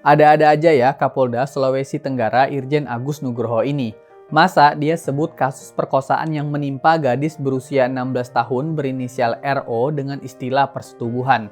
Ada-ada aja ya Kapolda Sulawesi Tenggara Irjen Agus Nugroho ini. Masa dia sebut kasus perkosaan yang menimpa gadis berusia 16 tahun berinisial RO dengan istilah persetubuhan.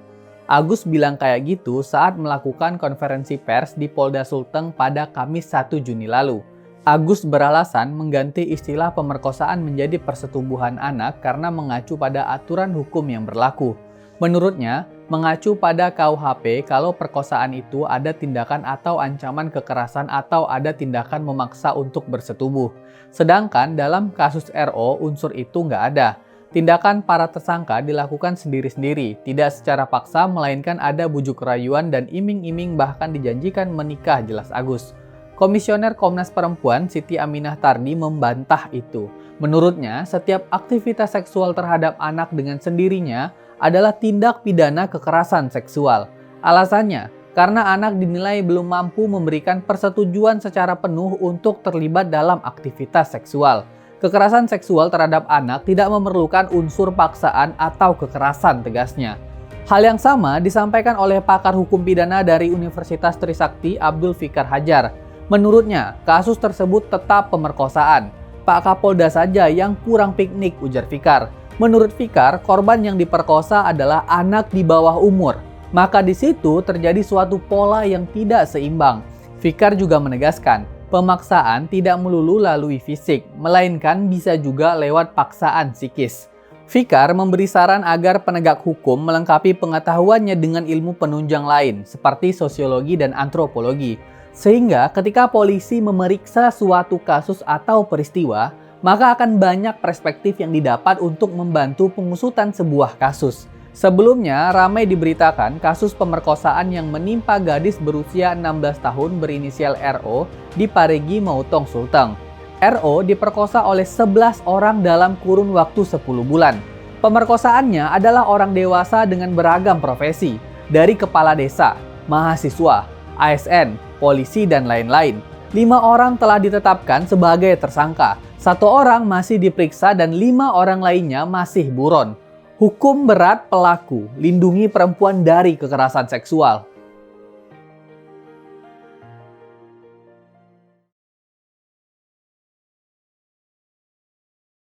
Agus bilang kayak gitu saat melakukan konferensi pers di Polda Sulteng pada Kamis 1 Juni lalu. Agus beralasan mengganti istilah pemerkosaan menjadi persetubuhan anak karena mengacu pada aturan hukum yang berlaku. Menurutnya, mengacu pada KUHP kalau perkosaan itu ada tindakan atau ancaman kekerasan atau ada tindakan memaksa untuk bersetubuh. Sedangkan dalam kasus RO unsur itu nggak ada. Tindakan para tersangka dilakukan sendiri-sendiri, tidak secara paksa melainkan ada bujuk rayuan dan iming-iming bahkan dijanjikan menikah, jelas Agus. Komisioner Komnas Perempuan Siti Aminah Tardi membantah itu. Menurutnya, setiap aktivitas seksual terhadap anak dengan sendirinya adalah tindak pidana kekerasan seksual. Alasannya, karena anak dinilai belum mampu memberikan persetujuan secara penuh untuk terlibat dalam aktivitas seksual. Kekerasan seksual terhadap anak tidak memerlukan unsur paksaan atau kekerasan, tegasnya. Hal yang sama disampaikan oleh pakar hukum pidana dari Universitas Trisakti Abdul Fikar Hajar. Menurutnya, kasus tersebut tetap pemerkosaan. Pak Kapolda saja yang kurang piknik, ujar Fikar. Menurut Fikar, korban yang diperkosa adalah anak di bawah umur. Maka di situ terjadi suatu pola yang tidak seimbang. Fikar juga menegaskan, pemaksaan tidak melulu lalui fisik, melainkan bisa juga lewat paksaan psikis. Fikar memberi saran agar penegak hukum melengkapi pengetahuannya dengan ilmu penunjang lain, seperti sosiologi dan antropologi. Sehingga ketika polisi memeriksa suatu kasus atau peristiwa, maka akan banyak perspektif yang didapat untuk membantu pengusutan sebuah kasus. Sebelumnya, ramai diberitakan kasus pemerkosaan yang menimpa gadis berusia 16 tahun berinisial RO di Parigi Mautong Sulteng. RO diperkosa oleh 11 orang dalam kurun waktu 10 bulan. Pemerkosaannya adalah orang dewasa dengan beragam profesi, dari kepala desa, mahasiswa, ASN, polisi, dan lain-lain. 5 orang telah ditetapkan sebagai tersangka. 1 orang masih diperiksa dan 5 orang lainnya masih buron. Hukum berat pelaku, lindungi perempuan dari kekerasan seksual.